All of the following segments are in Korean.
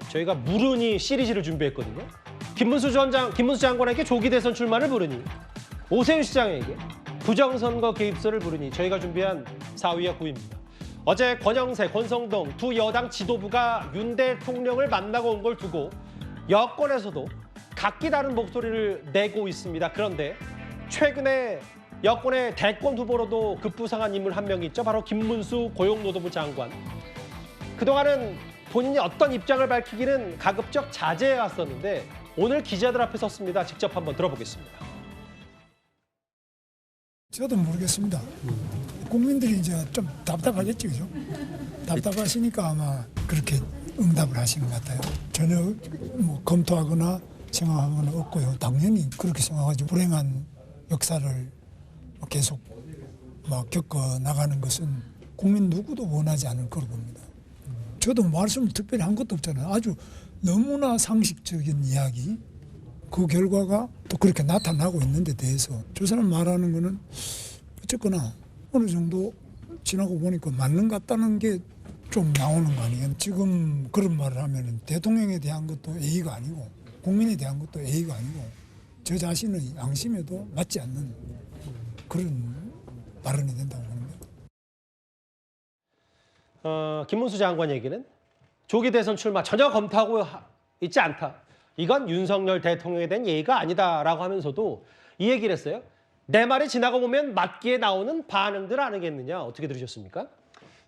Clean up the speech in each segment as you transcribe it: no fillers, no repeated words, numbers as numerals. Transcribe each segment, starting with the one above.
저희가 물으니 시리즈를 준비했거든요. 김문수 장관에게 조기 대선 출마를 물으니, 오세훈 시장에게 부정선거 개입설을 물으니 저희가 준비한 4위와 9위입니다. 어제 권영세, 권성동 두 여당 지도부가 윤 대통령을 만나고 온 걸 두고 여권에서도 각기 다른 목소리를 내고 있습니다. 그런데 최근에 여권의 대권 후보로도 급부상한 인물 한 명이 있죠. 바로 김문수 고용노동부 장관. 그동안은 본인이 어떤 입장을 밝히기는 가급적 자제해왔었는데 오늘 기자들 앞에 섰습니다. 직접 한번 들어보겠습니다. 저도 모르겠습니다. 국민들이 이제 좀 답답하겠죠, 그죠? 답답하시니까 아마 그렇게 응답을 하시는 것 같아요. 전혀 뭐 검토하거나 생각하거나 없고요. 당연히 그렇게 생각하죠. 불행한 역사를 계속 막 겪어 나가는 것은 국민 누구도 원하지 않을 거로 봅니다. 저도 말씀을 특별히 한 것도 없잖아요. 아주 너무나 상식적인 이야기, 그 결과가 또 그렇게 나타나고 있는 데 대해서 저 사람 말하는 거는 어쨌거나 어느 정도 지나고 보니까 맞는 것 같다는 게 좀 나오는 거 아니에요. 지금 그런 말을 하면 대통령에 대한 것도 예의가 아니고 국민에 대한 것도 예의가 아니고 저 자신의 양심에도 맞지 않는 그런 발언이 된다고 봅니다. 김문수 장관 얘기는 조기 대선 출마 전혀 검토하고 있지 않다. 이건 윤석열 대통령에 대한 예의가 아니다라고 하면서도 이 얘기를 했어요. 내 말이 지나고 보면 맞기에 나오는 반응들 아니겠느냐. 어떻게 들으셨습니까?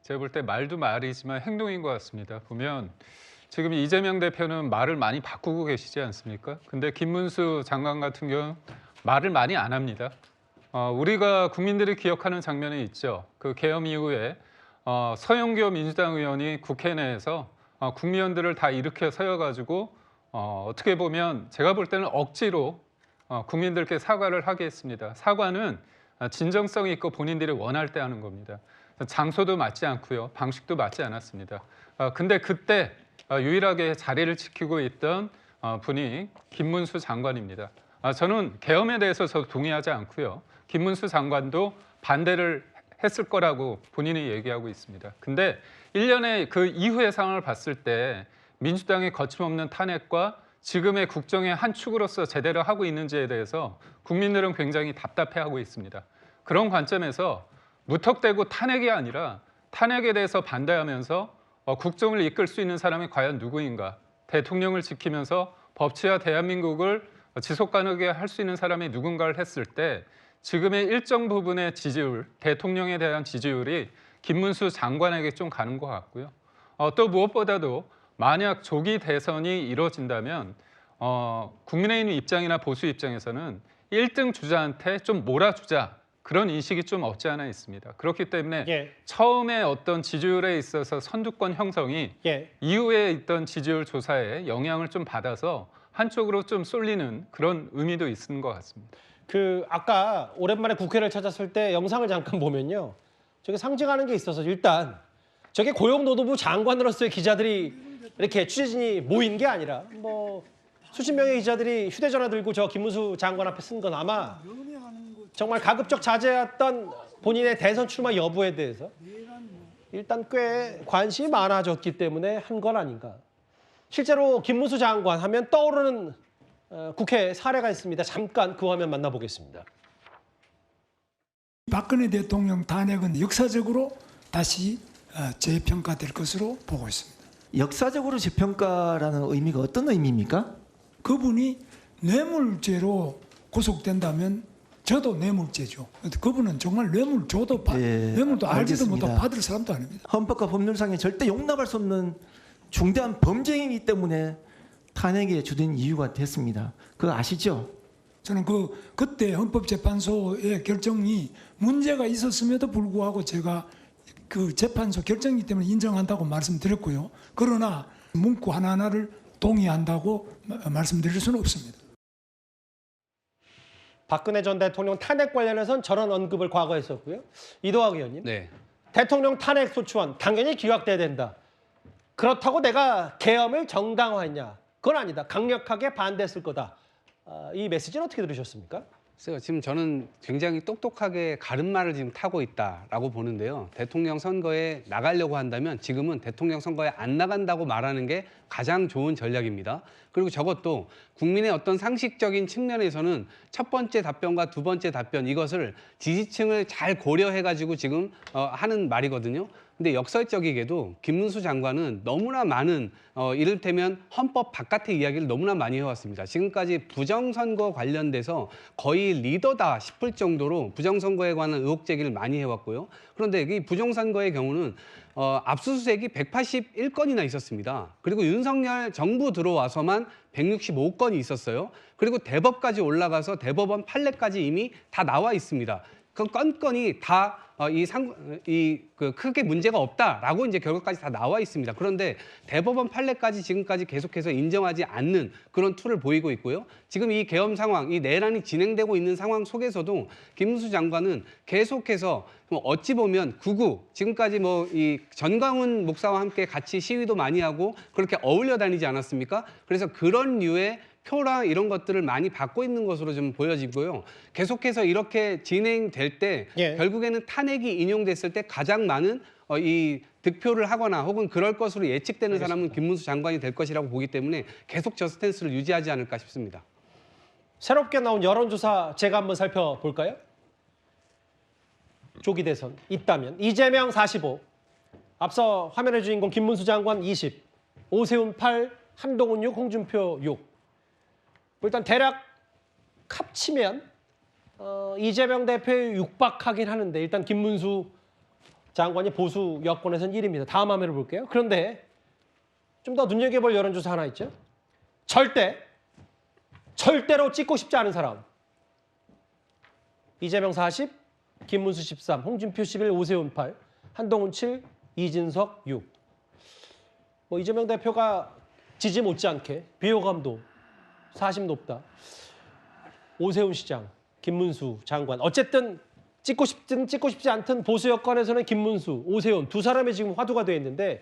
제가 볼 때 말도 말이지만 행동인 것 같습니다. 보면 지금 이재명 대표는 말을 많이 바꾸고 계시지 않습니까? 근데 김문수 장관 같은 경우는 말을 많이 안 합니다. 우리가 국민들이 기억하는 장면이 있죠. 그 계엄 이후에 서영교 민주당 의원이 국회 내에서 국민의원들을 다 일으켜 세워가지고 어떻게 보면 제가 볼 때는 억지로 국민들께 사과를 하게 했습니다. 사과는 진정성이 있고 본인들이 원할 때 하는 겁니다. 장소도 맞지 않고요. 방식도 맞지 않았습니다. 근데 그때 유일하게 자리를 지키고 있던 분이 김문수 장관입니다. 저는 계엄에 대해서 저도 동의하지 않고요. 김문수 장관도 반대를 했을 거라고 본인이 얘기하고 있습니다. 근데 1년의 그 이후의 상황을 봤을 때 민주당의 거침없는 탄핵과 지금의 국정의 한 축으로서 제대로 하고 있는지에 대해서 국민들은 굉장히 답답해하고 있습니다. 그런 관점에서 무턱대고 탄핵이 아니라 탄핵에 대해서 반대하면서 국정을 이끌 수 있는 사람이 과연 누구인가? 대통령을 지키면서 법치와 대한민국을 지속 가능하게 할 수 있는 사람이 누군가를 했을 때 지금의 일정 부분의 지지율, 대통령에 대한 지지율이 김문수 장관에게 좀 가는 것 같고요. 또 무엇보다도 만약 조기 대선이 이루어진다면 국민의힘 입장이나 보수 입장에서는 1등 주자한테 좀 몰아주자. 그런 인식이 좀 없지 않아 있습니다. 그렇기 때문에 처음에 어떤 지지율에 있어서 선두권 형성이 이후에 있던 지지율 조사에 영향을 좀 받아서 한쪽으로 좀 쏠리는 그런 의미도 있는 것 같습니다. 아까 오랜만에 국회를 찾았을 때 영상을 잠깐 보면요. 저게 상징하는 게 있어서 일단 저게 고용노동부 장관으로서의 기자들이 이렇게 취재진이 모인 게 아니라 뭐 수십 명의 기자들이 휴대전화 들고 저 김문수 장관 앞에 쓴 건 아마 정말 가급적 자제했던 본인의 대선 출마 여부에 대해서 일단 꽤 관심이 많아졌기 때문에 한 건 아닌가. 실제로 김문수 장관 하면 떠오르는 국회 사례가 있습니다. 잠깐 그 화면 만나보겠습니다. 박근혜 대통령 탄핵은 역사적으로 다시 재평가될 것으로 보고 있습니다. 역사적으로 재평가라는 의미가 어떤 의미입니까? 그분이 뇌물죄로 구속된다면 저도 뇌물죄죠. 그분은 정말 뇌물도 알지도 알겠습니다. 못하고 받을 사람도 아닙니다. 헌법과 법률상에 절대 용납할 수 없는 중대한 범죄이기 때문에 탄핵에 주된 이유가 됐습니다. 그거 아시죠? 저는 그때 헌법재판소의 결정이 문제가 있었음에도 불구하고 제가 그 재판소 결정이기 때문에 인정한다고 말씀드렸고요. 그러나 문구 하나하나를 동의한다고 말씀드릴 수는 없습니다. 박근혜 전 대통령 탄핵 관련해서는 저런 언급을 과거에 했었고요. 이도학 의원님. 네. 대통령 탄핵 소추안 당연히 기각돼야 된다. 그렇다고 내가 계엄을 정당화했냐? 그건 아니다. 강력하게 반대했을 거다. 이 메시지는 어떻게 들으셨습니까? 글쎄요, 지금 저는 굉장히 똑똑하게 가름말을 지금 타고 있다라고 보는데요. 대통령 선거에 나가려고 한다면 지금은 대통령 선거에 안 나간다고 말하는 게 가장 좋은 전략입니다. 그리고 저것도 국민의 어떤 상식적인 측면에서는 첫 번째 답변과 두 번째 답변 이것을 지지층을 잘 고려해가지고 지금 하는 말이거든요. 근데 역설적이게도 김문수 장관은 너무나 많은 이를테면 헌법 바깥의 이야기를 너무나 많이 해왔습니다. 지금까지 부정선거 관련돼서 거의 리더다 싶을 정도로 부정선거에 관한 의혹 제기를 많이 해왔고요. 그런데 이 부정선거의 경우는 압수수색이 181건이나 있었습니다. 그리고 윤석열 정부 들어와서만 165건이 있었어요. 그리고 대법까지 올라가서 대법원 판례까지 이미 다 나와 있습니다. 그 건건이 다 크게 문제가 없다라고 이제 결과까지 다 나와 있습니다. 그런데 대법원 판례까지 지금까지 계속해서 인정하지 않는 그런 투를 보이고 있고요. 지금 이 계엄 상황, 이 내란이 진행되고 있는 상황 속에서도 김문수 장관은 계속해서 어찌 보면 지금까지 이 전광훈 목사와 함께 같이 시위도 많이 하고 그렇게 어울려 다니지 않았습니까? 그래서 그런 류의 표랑 이런 것들을 많이 받고 있는 것으로 좀 보여지고요. 계속해서 이렇게 진행될 때 예. 결국에는 탄핵이 인용됐을 때 가장 많은 이 득표를 하거나 혹은 그럴 것으로 예측되는 사람은 김문수 장관이 될 것이라고 보기 때문에 계속 저 스탠스를 유지하지 않을까 싶습니다. 새롭게 나온 여론조사 제가 한번 살펴볼까요? 조기 대선 있다면 이재명 45, 앞서 화면의 주인공 김문수 장관 20, 오세훈 8, 한동훈 6, 홍준표 6. 일단 대략 합치면 이재명 대표에 육박하긴 하는데 일단 김문수 장관이 보수 여권에서는 1위입니다. 다음 화면을 볼게요. 그런데 좀 더 눈여겨볼 여론조사 하나 있죠. 절대로 찍고 싶지 않은 사람. 이재명 40, 김문수 13, 홍준표 11, 오세훈 8, 한동훈 7, 이진석 6. 이재명 대표가 지지 못지않게 비호감도 40 높다. 오세훈 시장, 김문수 장관. 어쨌든 찍고 싶든 찍고 싶지 않든 보수 여권에서는 김문수, 오세훈 두 사람이 지금 화두가 되어 있는데